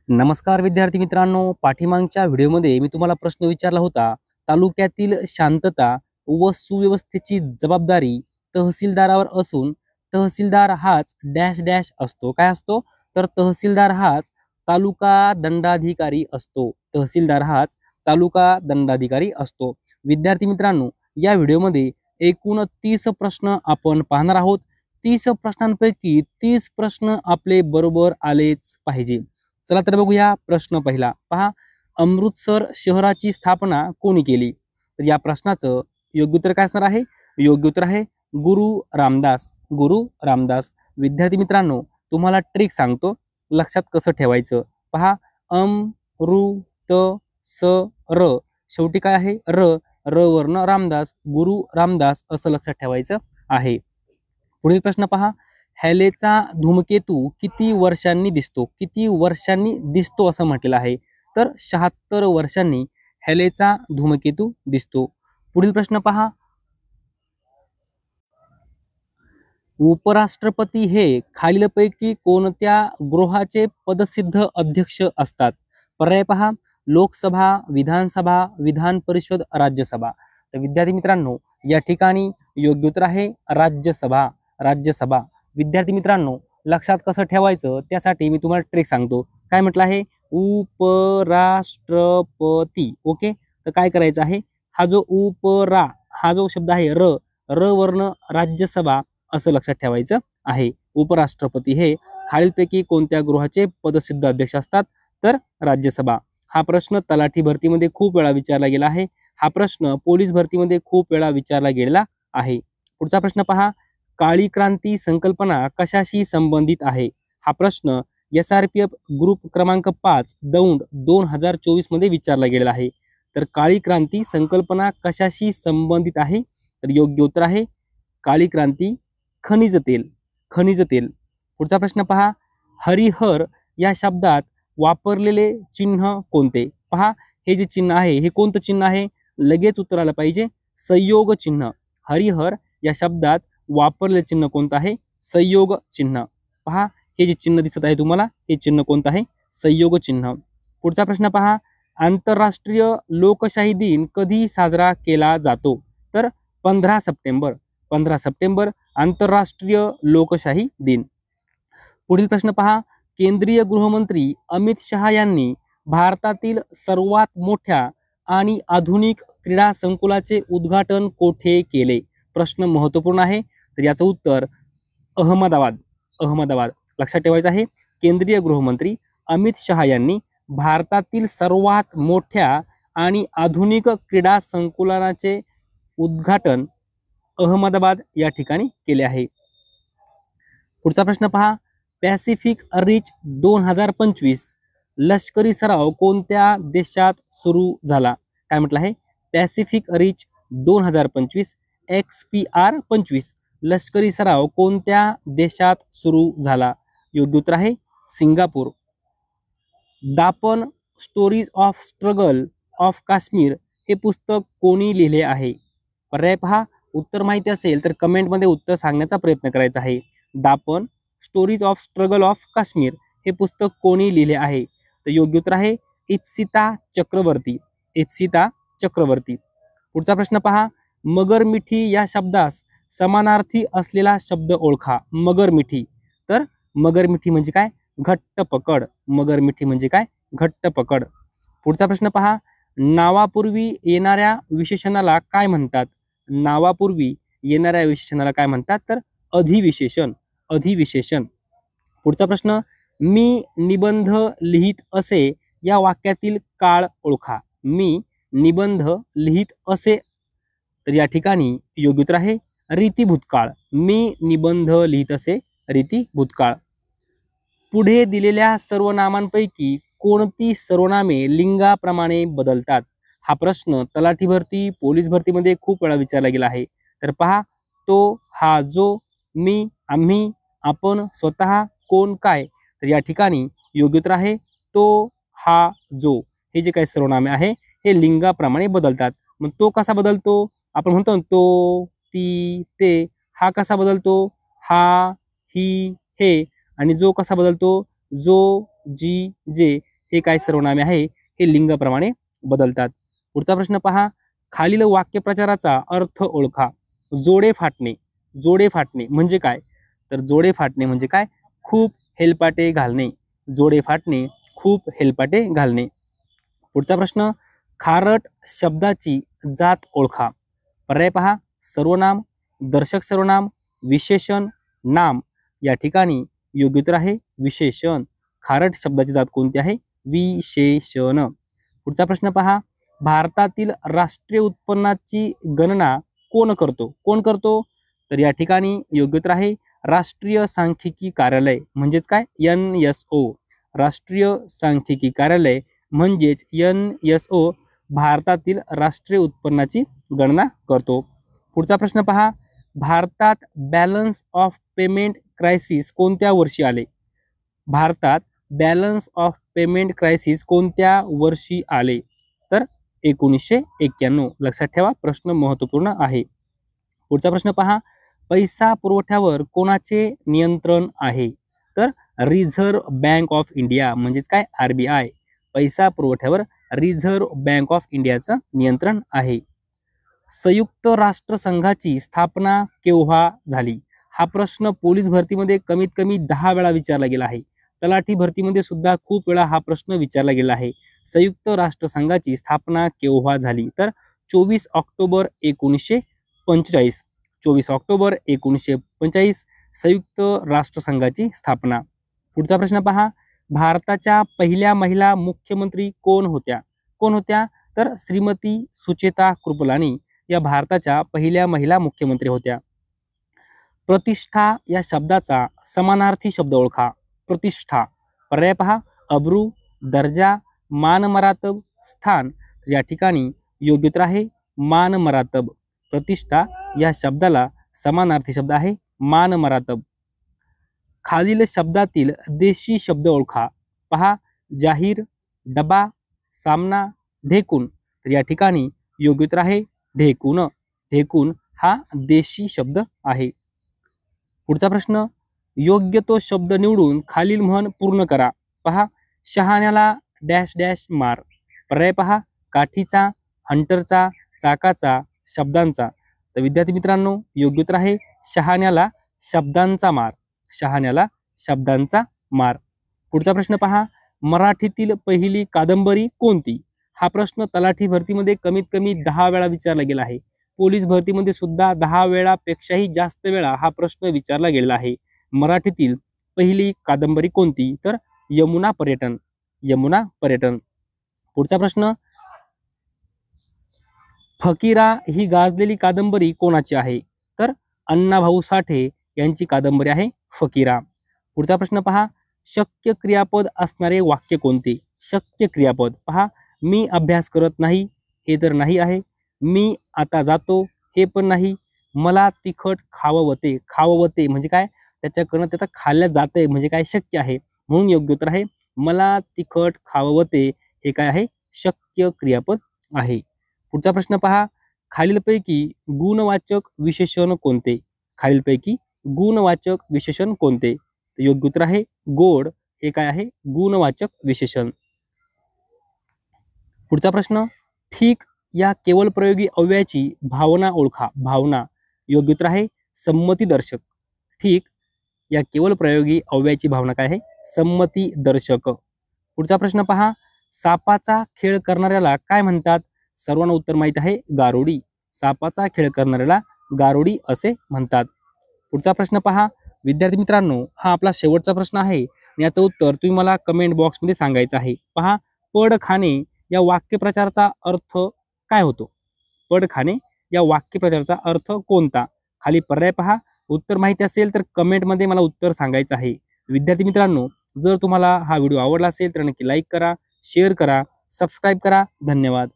नमस्कार विद्यार्थी मित्रांनो, पाठीमागच्या व्हिडिओमध्ये मी तुम्हाला प्रश्न विचारला होता. तालुक्यातील शांतता व सुव्यवस्थेची जबाबदारी तहसीलदारावर असून तहसीलदार हाच डॅश डॅश असतो. काय असतो? तर तहसीलदार हाच तालुका दंडाधिकारी असतो. तहसीलदार हाच तालुका दंडाधिकारी असतो. विद्यार्थी मित्रांनो, या व्हिडिओमध्ये एकूण 30 प्रश्न आपण पाहणार आहोत. 30 प्रश्नांपैकी 30 प्रश्न आपले बरोबर आलेच पाहिजे. चला तर बघूया. प्रश्न पहिला पहा, अमृतसर शहराची स्थापना कोणी केली? तर या प्रश्नाचं योग्य उत्तर काय असणार आहे? योग्य उत्तर आहे गुरु रामदास. गुरु रामदास. विद्यार्थी मित्रांनो, तुम्हाला ट्रिक सांगतो, लक्षात कसं ठेवायचं पहा. अमृत स र, शेवटी काय आहे? र. र वर्ण रामदास, गुरु रामदास असं लक्षात ठेवायचं आहे. पुढील प्रश्न पहा, हॅलेचा धूमकेतू किती वर्षांनी दिसतो? किती वर्षांनी दिसतो असं म्हटलेलं आहे? तर 76 वर्षांनी हॅलेचा धूमकेतू दिसतो. पुढील प्रश्न पहा, उपराष्ट्रपती हे खालीलपैकी कोणत्या गृहाचे पदसिद्ध अध्यक्ष असतात? पर्याय पहा, लोकसभा, विधानसभा, विधान परिषद, राज्यसभा. तर विद्यार्थी मित्रांनो, या ठिकाणी योग्य उत्तर आहे राज्यसभा. राज्यसभा. विद्यार्थी मित्रांनो, लक्षात कसं ठेवायचं त्यासाठी मी तुम्हाला ट्रिक सांगतो. काय म्हटलं आहे? उपराष्ट्रपती. ओके, तर काय करायचं आहे? हा जो उपरा हा जो शब्द आहे र, र वर्ण राज्यसभा असं लक्षात ठेवायचं आहे. उपराष्ट्रपती हे खालीलपैकी कोणत्या गृहाचे पदसिद्ध अध्यक्ष असतात? तर राज्यसभा. हा प्रश्न तलाठी भरतीमध्ये खूप वेळा विचारला गेला आहे. हा प्रश्न पोलीस भरतीमध्ये खूप वेळा विचारला गेलेला आहे. पुढचा प्रश्न पहा, काळी क्रांती संकल्पना कशाशी संबंधित आहे? हा प्रश्न SRPF ग्रुप क्रमांक 5 दौंड 2024 मध्ये विचारला गेलेला आहे. तर काळी क्रांती संकल्पना कशाशी संबंधित आहे? तर योग्य उत्तर आहे काळी क्रांती खनिज तेल. खनिज तेल. पुढचा प्रश्न पहा, हरिहर या शब्दात वापरलेले चिन्ह कोणते? पहा, हे जे चिन्ह आहे हे कोणतं चिन्ह आहे? लगेच उत्तर आलं पाहिजे. संयोग चिन्ह. हरिहर या शब्दात वापरलेले चिन्ह कोणतं आहे? संयोग चिन्ह. पहा, हे जे चिन्ह दिसत आहे तुम्हाला, हे चिन्ह कोणतं आहे? संयोग चिन्ह. पुढचा प्रश्न पहा, आंतरराष्ट्रीय लोकशाही दिन कधी साजरा केला जातो? तर 15 सप्टेंबर. 15 सप्टेंबर आंतरराष्ट्रीय लोकशाही दिन. पुढील प्रश्न पहा, केंद्रीय गृहमंत्री अमित शहा यांनी भारतातील सर्वात मोठ्या आणि आधुनिक क्रीडा संकुलाचे उद्घाटन कोठे केले? प्रश्न महत्वपूर्ण आहे. तर याचं उत्तर अहमदाबाद. अहमदाबाद. लक्षात ठेवायचं आहे. केंद्रीय गृहमंत्री अमित शहा यांनी भारतातील सर्वात मोठ्या आणि आधुनिक क्रीडा संकुलाचे उद्घाटन अहमदाबाद या ठिकाणी केले आहे. पुढचा प्रश्न पहा, पॅसिफिक रिच 2025 लष्करी सराव कोणत्या देशात सुरू झाला? काय म्हटलं आहे? पॅसिफिक रिच 2025 XPR 25 लष्करी सराव कोणत्या देशात सुरू झाला? योग्य उत्तर आहे सिंगापूर. दापन stories of struggle of Kashmir हे पुस्तक कोणी लिहिले आहे? पर्याय पहा, उत्तर माहिती असेल तर कमेंटमध्ये उत्तर सांगण्याचा प्रयत्न करायचा आहे. दापन stories of struggle of Kashmir हे पुस्तक कोणी लिहिले आहे? तर योग्य उत्तर आहे इप्सिता चक्रवर्ती. इप्सिता चक्रवर्ती. पुढचा प्रश्न पहा, मगरमिठी या शब्दास समानार्थी असलेला शब्द ओळखा. मगरमिठी. तर मगरमिठी म्हणजे काय? घट्ट पकड. मगरमिठी म्हणजे काय? घट्ट पकड. पुढचा प्रश्न पहा, नावापूर्वी येणाऱ्या विशेषणाला काय म्हणतात? नावापूर्वी येणाऱ्या विशेषणाला काय म्हणतात? तर अधिविशेषण. अधिविशेषण. पुढचा प्रश्न, मी निबंध लिहित असे या वाक्यातील काळ ओळखा. मी निबंध लिहित असे. तर या ठिकाणी योग्य उत्तर आहे रीती भूतकाळ. मी निबंध लिहित असे, रीती भूतकाळ. पुढे दिलेल्या सर्वनामांपैकी कोणती सर्वनामे लिंगाप्रमाणे बदलतात? हा प्रश्न तलाठी भरती, पोलीस भरतीमध्ये खूप वेळा विचारला गेला आहे. तर पहा, तो, हा, जो, मी, आम्ही, आपण, स्वतः, कोण, काय. तर या ठिकाणी योग्य उत्तर आहे तो, हा, जो. हे जे काही सर्वनामे आहे हे लिंगाप्रमाणे बदलतात. मग तो कसा बदलतो? आपण म्हणतो तो, ती, ते. हा कसा बदलतो? हा, ही, हे. आणि जो कसा बदलतो? जो, जी, जे. हे काय सर्वनामे आहे हे लिंगप्रमाणे बदलतात. पुढचा प्रश्न पहा, खालील वाक्यप्रचाराचा अर्थ ओळखा. जोडे फाटणे. जोडे फाटणे म्हणजे काय? तर जोडे फाटणे म्हणजे काय? खूप हेलपाटे घालणे. जोडे फाटणे, खूप हेलपाटे घालणे. पुढचा प्रश्न, खारट शब्दाची जात ओळखा. पर्याय पहा, सर्वनाम, दर्शक सर्वनाम, विशेषण, नाम. या ठिकाणी योग्य उत्तर आहे विशेषण. खारट शब्दाची जात कोणती आहे? विशेषण. पुढचा प्रश्न पहा, भारतातील राष्ट्रीय उत्पन्नाची गणना कोण करतो? कोण करतो? तर या ठिकाणी योग्य उत्तर आहे राष्ट्रीय सांख्यिकी कार्यालय म्हणजेच काय? NSO. राष्ट्रीय सांख्यिकी कार्यालय म्हणजेच NSO भारतातील राष्ट्रीय उत्पन्नाची गणना करतो. पुढचा प्रश्न पहा, भारतात बॅलन्स ऑफ पेमेंट क्रायसिस कोणत्या वर्षी आले? भारतात बॅलन्स ऑफ पेमेंट क्रायसिस कोणत्या वर्षी आले? तर 1991. लक्षात ठेवा, प्रश्न महत्त्वपूर्ण आहे. पुढचा प्रश्न पहा, पैसा पुरवठ्यावर कोणाचे नियंत्रण आहे? तर रिझर्व्ह बँक ऑफ इंडिया म्हणजेच काय? RBI. पैसा पुरवठ्यावर रिझर्व्ह बँक ऑफ इंडियाचं नियंत्रण आहे. संयुक्त राष्ट्र संघाची स्थापना केव्हा झाली? हा प्रश्न पोलीस भरतीमध्ये कमीत कमी 10 वेळा विचारला गेला आहे. तलाठी भरतीमध्ये सुद्धा खूप वेळा हा प्रश्न विचारला गेला आहे. संयुक्त राष्ट्र संघाची स्थापना केव्हा झाली? तर 24 ऑक्टोबर 1945. 24 ऑक्टोबर 1945 संयुक्त राष्ट्र संघाची स्थापना. पुढचा प्रश्न पहा, भारताच्या पहिल्या महिला मुख्यमंत्री कोण होत्या? कोण होत्या? तर श्रीमती सुचेता कृपलानी या भारताच्या पहिल्या महिला मुख्यमंत्री होत्या. प्रतिष्ठा या शब्दाचा समानार्थी शब्द ओळखा. प्रतिष्ठा. पर्याय पहा, अब्रू, दर्जा, मानमरातब, स्थान. या ठिकाणी योग्य उत्तर आहे मानमरातब. प्रतिष्ठा या शब्दाला समानार्थी शब्द आहे मानमरातब. खालील शब्दातील देशी शब्द ओळखा. पहा, जाहीर, डबा, सामना, ढेकून. तर या ठिकाणी योग्य उत्तर आहे ढेकून. ढेकून हा देशी शब्द आहे. पुढचा प्रश्न, योग्य तो शब्द निवडून खालील म्हण पूर्ण करा. पहा, शहाण्याला डॅश डॅश मार. पर्याय पहा, काठीचा, हंटरचा, चाकाचा, शब्दांचा. तर विद्यार्थी मित्रांनो, योग्य उत्तर आहे शहाण्याला शब्दांचा मार. शहाण्याला शब्दांचा मार. पुढचा प्रश्न पहा, मराठीतील पहिली कादंबरी कोणती? हा प्रश्न तलाठी भरतीमध्ये कमीत कमी 10 वेळा विचारला गेला आहे. पोलीस भरतीमध्ये सुद्धा 10 वेळापेक्षाही जास्त वेळा हा प्रश्न विचारला गेलेला आहे. मराठीतील पहिली कादंबरी कोणती? तर यमुना पर्यटन. यमुना पर्यटन. पुढचा प्रश्न, फकीरा ही गाजलेली कादंबरी कोणाची आहे? तर अण्णाभाऊ साठे यांची कादंबरी आहे फकीरा. पुढचा प्रश्न पहा, शक्य क्रियापद असणारे वाक्य कोणते? शक्य क्रियापद पहा, मी अभ्यास करत नाही, हे तर नाही आहे. मी आता जातो, हे पण नाही. मला तिखट खाववते. खाववते म्हणजे काय? त्याच्याकडनं त्याचा खाल्ल्या जाते म्हणजे काय? शक्य आहे. म्हणून योग्य उत्तर आहे मला तिखट खाववते. हे काय आहे? शक्य क्रियापद आहे. पुढचा प्रश्न पहा, खालीलपैकी गुणवाचक विशेषण कोणते? खालीलपैकी गुणवाचक विशेषण कोणते? योग्य उत्तर आहे गोड. हे काय आहे? गुणवाचक विशेषण. पुढचा प्रश्न, ठीक या केवळ प्रयोगी अव्ययाची भावना ओळखा. भावना. योग्य उत्तर आहे संमतीदर्शक. ठीक या केवळ प्रयोगी अव्ययाची भावना काय आहे? संमतीदर्शक. पुढचा प्रश्न पहा, सापाचा खेळ करणाऱ्याला काय म्हणतात? सर्वांना उत्तर माहित आहे गारुडी. सापाचा खेळ करणाऱ्याला गारुडी असे म्हणतात. पुढचा प्रश्न पहा, विद्यार्थी मित्रांनो, हा आपला शेवटचा प्रश्न आहे. याचं उत्तर तुम्ही मला कमेंट बॉक्समध्ये सांगायचं आहे. पहा, पड खाणे या वाक्यप्रचाराचा अर्थ काय होतो? पड खाणे या वाक्यप्रचाराचा अर्थ कोणता? खाली पर्याय पहा. उत्तर माहिती असेल तर कमेंटमध्ये मला उत्तर सांगायचं आहे. विद्यार्थी मित्रांनो, जर तुम्हाला हा व्हिडिओ आवडला असेल तर नक्की लाईक करा, शेअर करा, सबस्क्राईब करा. धन्यवाद.